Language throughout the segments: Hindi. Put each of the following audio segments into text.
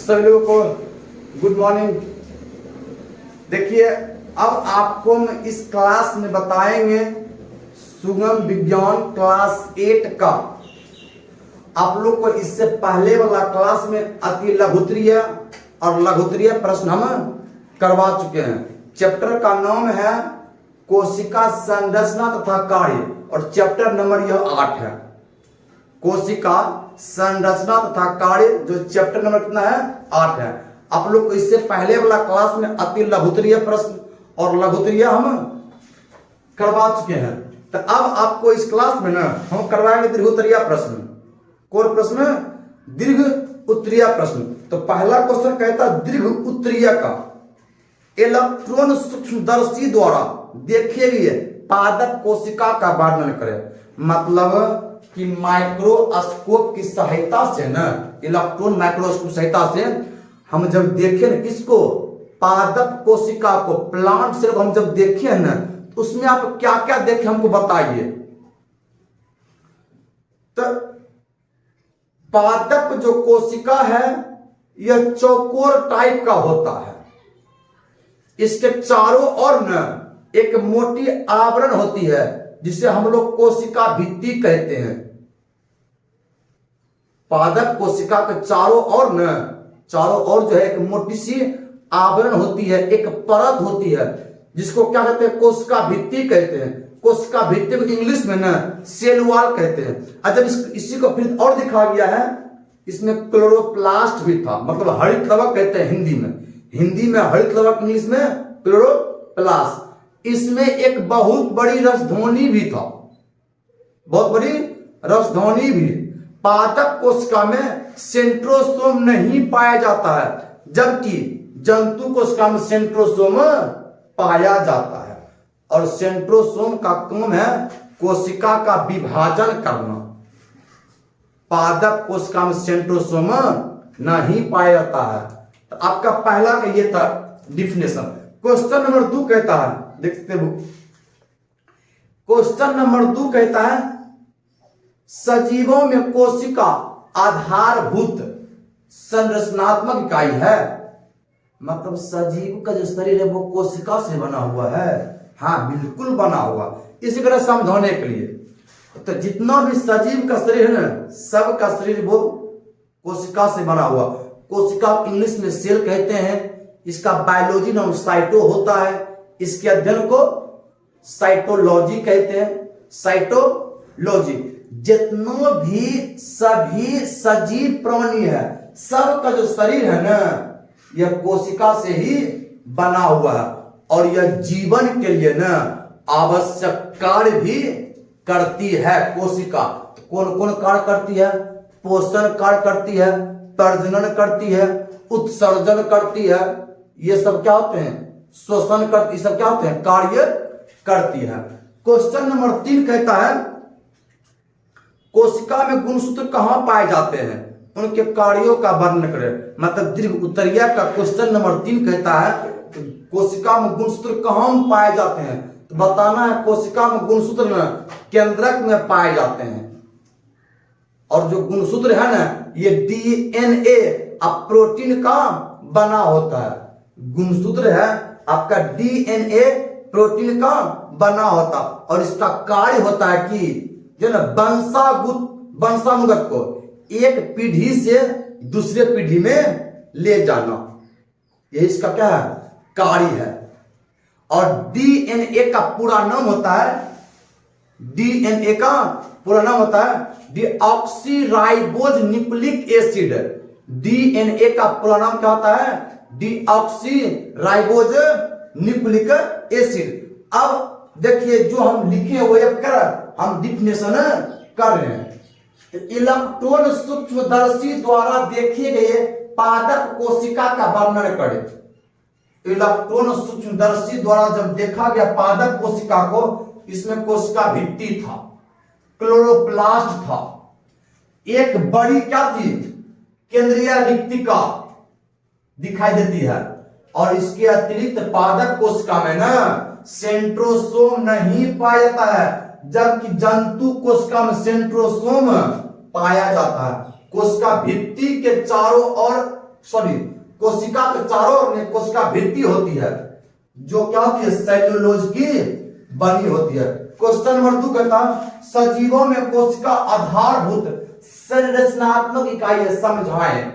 सभी लोगों को गुड मॉर्निंग। देखिए, अब आपको हम इस क्लास में बताएंगे सुगम विज्ञान क्लास 8 का। आप लोग को इससे पहले वाला क्लास में अति लघुत्तरीय और लघुत्तरीय प्रश्न हम करवा चुके हैं। चैप्टर का नाम है कोशिका संरचना तथा कार्य और चैप्टर नंबर यह 8 है। कोशिका संरचना तथा कार्य, जो चैप्टर नंबर कितना है 8 है। आप लोग को इससे पहले वाला क्लास में अति लघुत्तरीय प्रश्न और लघुत्तरीय हम करवा चुके हैं। तो अब आपको इस क्लास में ना हम करवाएंगे दीर्घ उत्तरीय प्रश्न। कौन प्रश्न? दीर्घ उत्तरीय प्रश्न। तो पहला क्वेश्चन कहता है दीर्घ उत्तरीय का इलेक्ट्रॉन सूक्ष्मदर्शी द्वारा देखे गए पादप कोशिका का वर्णन करें। मतलब कि माइक्रोस्कोप की सहायता से ना, इलेक्ट्रॉन माइक्रोस्कोप की सहायता से हम जब देखें ना किसको, पादप कोशिका को, प्लांट सेल हम जब देखे ना, तो उसमें आप क्या क्या देखे हमको बताइए। तो पादप जो कोशिका है यह चौकोर टाइप का होता है। इसके चारों ओर न एक मोटी आवरण होती है जिसे हम लोग कोशिका भित्ति कहते हैं। पादप कोशिका के चारों ओर जो है एक मोटी सी आवरण होती है, एक परत होती है जिसको क्या कहते हैं, कोशिका भित्ति कहते हैं। कोशिका भित्ति को इंग्लिश में ना सेल वॉल कहते हैं। और जब इसी को फिर और दिखा गया है, इसमें क्लोरोप्लास्ट भी था, मतलब हरित लवक कहते हैं हिंदी में हरित लवक, इंग्लिश में क्लोरोप्लास्ट। इसमें एक बहुत बड़ी रसधौनी भी था, बहुत बड़ी रसधौनी भी। पादप कोशिका में सेंट्रोसोम नहीं पाया जाता है, जबकि जंतु कोशिका में सेंट्रोसोम पाया जाता है। और सेंट्रोसोम का काम है कोशिका का विभाजन करना। पादप कोशिका में सेंट्रोसोम नहीं पाया जाता है। तो आपका पहला का ये था डिफिनेशन। क्वेश्चन नंबर 2 कहता है, देखते बुक। क्वेश्चन नंबर 2 कहता है सजीवों में कोशिका आधारभूत संरचनात्मक इकाई है। मतलब सजीव का जो शरीर है वो कोशिका से बना हुआ है। हाँ, बिल्कुल बना हुआ। इसी तरह समझाने के लिए तो जितना भी सजीव का शरीर है ना, सबका शरीर वो कोशिका से बना हुआ। कोशिका इंग्लिश में सेल कहते हैं। इसका बायोलॉजी नाम साइटो होता है। इसके अध्ययन को साइटोलॉजी कहते हैं। साइटोलॉजी। जितना भी सभी सजीव प्राणी है, सबका जो शरीर है ना, यह कोशिका से ही बना हुआ है। और यह जीवन के लिए ना आवश्यक कार्य भी करती है कोशिका। कौन कौन कार्य करती है? पोषण कार्य करती है, प्रजनन करती है, उत्सर्जन करती है। ये सब क्या होते हैं? श्वसन करती, सब क्या होते हैं? कार्य करती है। क्वेश्चन नंबर 3 कहता है कोशिका में गुणसूत्र कहां पाए जाते हैं, उनके कार्यों का वर्णन करें। मतलब दीर्घ उत्तरीय का क्वेश्चन नंबर 3 कहता है कोशिका में गुणसूत्र कहां पाए जाते हैं। तो बताना है कोशिका में गुणसूत्र ना केंद्रक में पाए जाते हैं। और जो गुणसूत्र है ना, ये डीएनए अब प्रोटीन का बना होता है। गुणसूत्र है आपका डीएनए प्रोटीन का बना होता। और इसका कार्य होता है कि जो ना वंशानुगत को एक पीढ़ी से दूसरे पीढ़ी में ले जाना, ये इसका क्या है? कार्य है। और डीएनए का पूरा नाम होता है, डीएनए का पूरा नाम होता है डीऑक्सीराइबोज न्यूक्लिक एसिड। डीएनए का पूरा नाम क्या होता है? Deoxyribose nucleic acid. अब देखिए जो हम लिखे हुए हम डिफिनेशन कर रहे हैं। इलेक्ट्रॉन सूक्ष्मदर्शी द्वारा देखे गए पादप कोशिका का वर्णन करें। इलेक्ट्रॉन सूक्ष्मदर्शी द्वारा जब देखा गया पादप कोशिका को, इसमें कोशिका भित्ति था, क्लोरोप्लास्ट था, एक बड़ी क्या थी? केंद्रीय रिक्तिका दिखाई देती है। और इसके अतिरिक्त पादप कोशिका में ना सेंट्रोसोम नहीं पाया जाता है, जबकि जंतु कोशिका में सेंट्रोसोम पाया जाता है। कोशिका भित्ति के चारों ओर सॉरी कोशिका के चारों ओर में कोशिका भित्ति होती है जो क्या होती है, सेल्यूलोज की बनी होती है। क्वेश्चन नंबर 2 कहता है सजीवों में कोशिका आधारभूत संरचनात्मक इकाई है, समझाएं।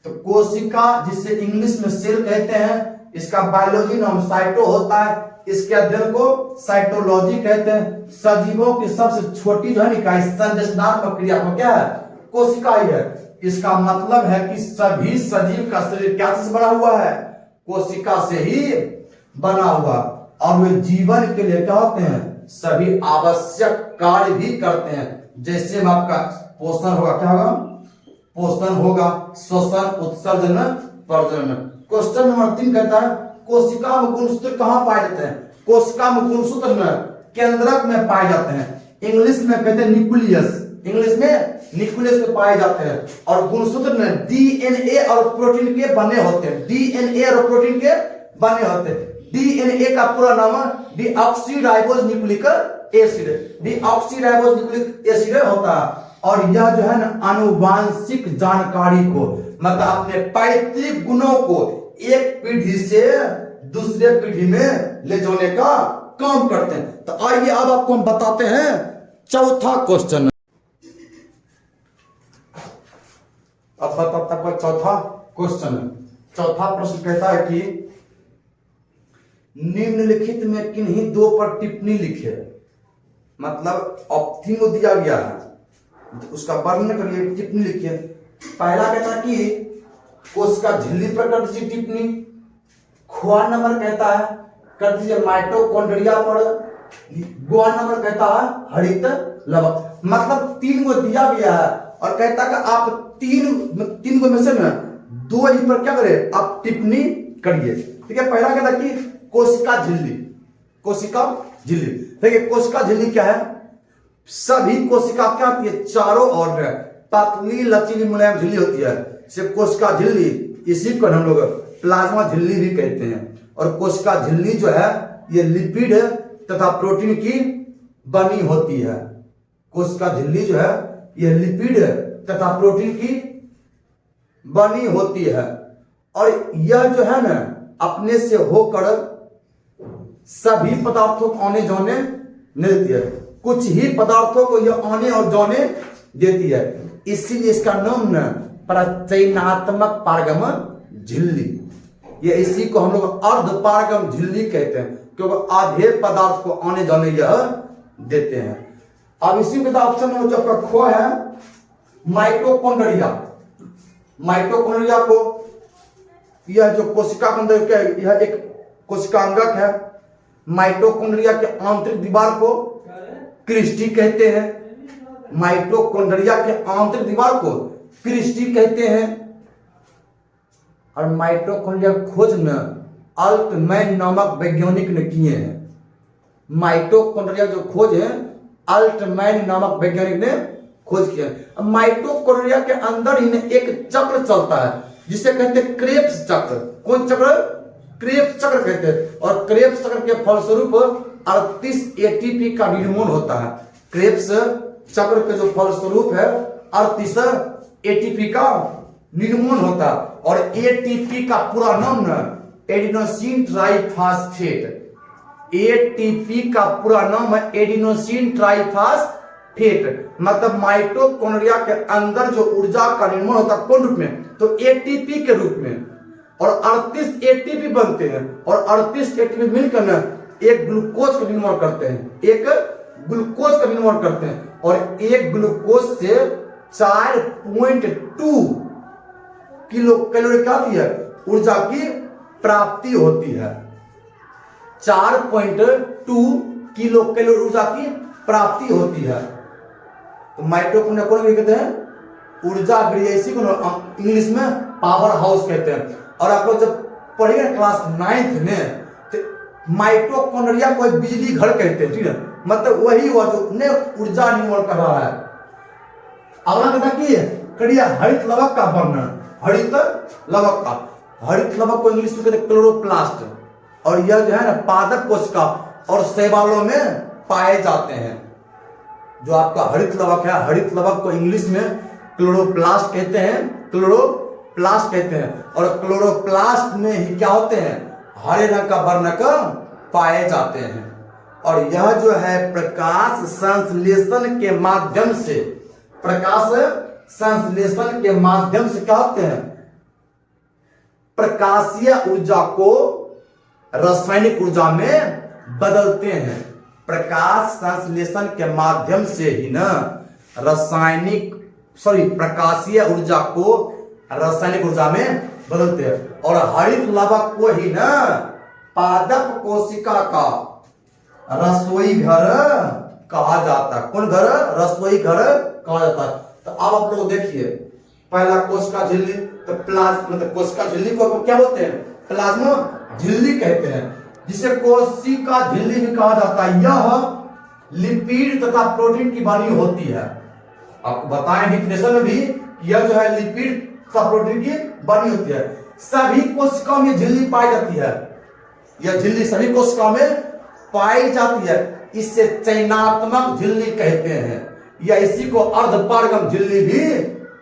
तो कोशिका जिसे इंग्लिश में सेल कहते हैं, इसका बायोलॉजी नाम साइटो होता है, इसके अध्ययन को साइटोलॉजी कहते हैं। सजीवों की सबसे छोटी जो है इकाई संरचनात्मक क्रिया को क्या है, कोशिका ही है। इसका मतलब है कि सभी सजीव का शरीर क्या से बना हुआ है, कोशिका से ही बना हुआ, और वे जीवन के लिए क्या होते हैं, सभी आवश्यक कार्य भी करते हैं। जैसे में आपका पोषण होगा, क्या होगा, पोषण होगा, श्वसन, उत्सर्जन, प्रजनन। क्वेश्चन नंबर 3 कहता है कोशिका में गुणसूत्र कहां पाए जाते हैं। कोशिका में गुणसूत्र में केंद्रक में पाए जाते हैं, इंग्लिश में कहते हैं न्यूक्लियस, इंग्लिश में न्यूक्लियस में पाए जाते हैं। और गुणसूत्र में डीएनए और प्रोटीन के बने होते हैं, डीएनए और प्रोटीन के बने होते हैं। डीएनए का पूरा नाम है deoxyribose nucleic acid, deoxyribose nucleic acid होता है। और यह जो है ना आनुवांशिक जानकारी को, मतलब अपने पैतृक गुणों को एक पीढ़ी से दूसरे पीढ़ी में ले जाने का काम करते हैं। तो आइए अब आपको हम बताते हैं चौथा क्वेश्चन। अब बताता है चौथा क्वेश्चन। चौथा प्रश्न कहता है कि निम्नलिखित में किन्हीं 2 पर टिप्पणी लिखे, मतलब ऑप्शन को दिया गया है, उसका वर्णन करिए, टिप्पणी लिखिए। पहला कहता है कि कोशिका झिल्ली पर कर दीजिए टिप्पणी। खुआ नंबर कहता है कर दीजिए माइटोकॉन्ड्रिया पर। गुआ नंबर कहता है हरित लवक। मतलब 3 को दिया गया है और कहता है कि आप तीन को में से ना 2 ही पर क्या करें, आप टिप्पणी करिए। ठीक है, पहला कहता है कि कोशिका झिल्ली, कोशिका झिल्ली। देखिए कोशिका झिल्ली क्या है, सभी कोशिका क्या होती है, चारों ओर में पतली लचीली मुलायम झिल्ली होती है, इसे कोशिका झिल्ली, इसी को हम लोग प्लाज्मा झिल्ली भी कहते हैं। और कोशिका झिल्ली जो है ये लिपिड तथा प्रोटीन की बनी होती है। कोशिका झिल्ली जो है ये लिपिड तथा प्रोटीन की बनी होती है। और यह जो है ना अपने से होकर सभी पदार्थों को आने जाने नहीं देती है, कुछ ही पदार्थों को यह आने और जाने देती है, इसीलिए इसका नाम न प्रचयनात्मक पारगमन झिल्ली। ये इसी को हम लोग अर्ध पारगम झिल्ली कहते हैं, क्योंकि आधे पदार्थ को आने जाने यह देते हैं। अब इसी में ऑप्शन नंबर जो आपका खो है माइटोकॉन्ड्रिया। माइटोकॉन्ड्रिया को यह जो कोशिका के अंदर क्या है, यह एक कोशिकांगक है। माइटोकॉन्ड्रिया के आंतरिक दीवार को क्रिस्टी कहते हैं। माइटोकॉन्ड्रिया के आंतरिक दीवार को क्रिस्टी कहते हैं। और माइटोकॉन्ड्रिया खोज में अल्टमैन नामक वैज्ञानिक ने किए हैं। माइटोकॉन्ड्रिया जो खोज है अल्टमैन नामक वैज्ञानिक ने खोज किया। माइटोकॉन्ड्रिया के अंदर ही एक चक्र चलता है जिसे कहते हैं क्रेब्स चक्र। कौन चक्र? क्रेब्स चक्र कहते हैं। और क्रेब्स चक्र के फलस्वरूप 38 एटीपी का निर्माण होता है। क्रेब्स चक्र के जो फलस्वरूप है 38 एटीपी का निर्माण होता है। और एटीपी का पूरा नाम ना एडिनोसिन ट्राइफॉस्फेट। एटीपी का पूरा नाम है एडिनोसिन ट्राइफॉस्फेट। मतलब माइटोकॉन्ड्रिया के अंदर जो ऊर्जा का निर्माण होता है कौन रूप में? तो एटीपी के रूप में। और 38 एटीपी बनते हैं और 38 एटीपी मिलकर ना एक ग्लूकोज का निर्माण करते हैं। एक ग्लूकोज का निर्माण करते हैं और एक ग्लूकोज से 4.2 किलो कैलोरी क्या होती है? ऊर्जा की प्राप्ति होती है। 4.2 किलो कैलोरी ऊर्जा की प्राप्ति होती है। तो माइटोकॉन्ड्रिया को कहते हैं ऊर्जा गृह, इसी को इंग्लिश में पावर हाउस कहते हैं। और आप लोग जब पढ़ेंगे क्लास 9th में तो माइटोकॉन्ड्रिया को एक बिजली घर कहते हैं। ठीक है, मतलब वही हुआ जो उन्हें ऊर्जा निर्माण कर रहा है। अगला कहता कि करिए हरित लवक का वर्णन। हरित लवक का, हरित लवक को इंग्लिश में कहते हैं क्लोरोप्लास्ट। और यह जो है ना पादप कोशिका और शैवालों में पाए जाते हैं। जो आपका हरित लवक है, हरित लवक को इंग्लिश में क्लोरोप्लास्ट कहते हैं। प्लास्ट कहते हैं। और क्लोरोप्लास्ट में ही क्या होते हैं, हरे रंग का वर्णक पाए जाते हैं। और यह जो है प्रकाश संश्लेषण के माध्यम से, प्रकाश संश्लेषण के माध्यम से क्या होते हैं, प्रकाशीय ऊर्जा को रासायनिक ऊर्जा में बदलते हैं। प्रकाश संश्लेषण के माध्यम से ही ना प्रकाशीय ऊर्जा को रासायनिक ऊर्जा में बदलते हैं। और हरित लवक को ही ना पादप कोशिका का रसोई घर कहा जाता है। कौन घर, रसोई घर कहा जाता है। तो अब आप लोग देखिए, पहला कोशिका झिल्ली, तो मतलब कोशिका झिल्ली को क्या बोलते हैं, प्लाज्मा झिल्ली कहते हैं, जिसे कोशिका झिल्ली भी कहा जाता है। यह लिपिड तथा प्रोटीन की बनी होती है। आपको बताएं डिफिनेशन में भी, यह जो है लिपिड तथा प्रोटीन की बनी होती है। सभी कोशिकाओं में झिल्ली पाई जाती है। यह झिल्ली सभी कोशिकाओं में पाई जाती है। इससे चयनात्मक झिल्ली कहते हैं, या इसी को अर्धपारगम झिल्ली भी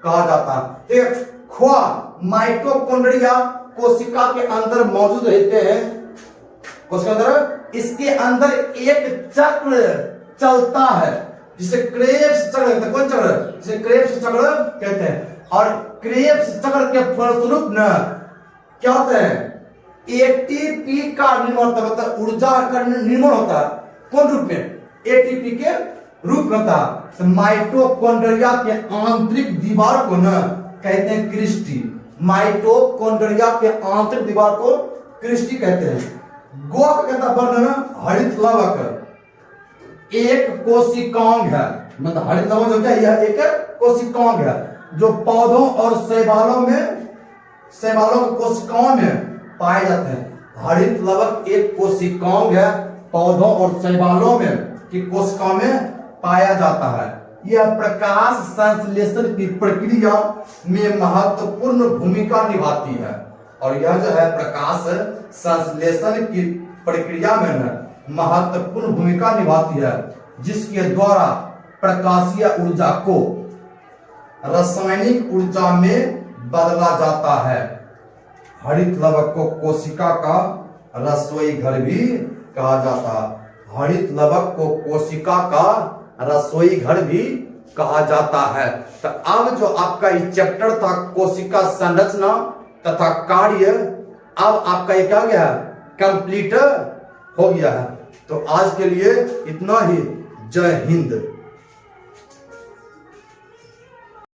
कहा जाता है। एक खोआ माइटोकॉन्ड्रिया कोशिका के अंदर मौजूद रहते हैं। कोशिका अंदर, इसके अंदर एक चक्र चलता है जिसे क्रेब्स चक्र कहते हैं। कौन चक्र, जिसे क्रेब्स चक्र कहते हैं। और क्रेब्स चक्र के फलस्वरूप न क्या होता है, एटीपी का निर्माण होता है, मतलब ऊर्जा का निर्माण होता है। कौन रूप में, एटीपी के रूप में होता है। तो माइटोकॉन्ड्रिया के आंतरिक दीवार को न कहते हैं क्रिस्टी। माइटोकॉन्ड्रिया के आंतरिक दीवार को क्रिस्टी कहते हैं। गोक कहता वर्णन हरित लवक एक कोशिकांग है, मतलब हरित लवक जो है यह एक कोशिकांग है जो पौधों और शैवालों कोशिकाओं में पाए जाते हैं। हरित लवक एक कोशिकांग है, पौधों और शैवालों में की कोशिकाओं में पाया जाता है। यह प्रकाश संश्लेषण की प्रक्रिया में महत्वपूर्ण भूमिका निभाती है। और यह जो है प्रकाश संश्लेषण की प्रक्रिया में महत्वपूर्ण भूमिका निभाती है, जिसके द्वारा प्रकाशीय ऊर्जा को रासायनिक ऊर्जा में बदला जाता है। हरित लवक को कोशिका का रसोई घर भी कहा जाता है। हरित लवक को कोशिका का रसोई घर भी कहा जाता है। तो अब जो आपका ये चैप्टर था कोशिका संरचना तथा कार्य, अब आपका ये क्या हो गया, कंप्लीट हो गया है। तो आज के लिए इतना ही। जय हिंद।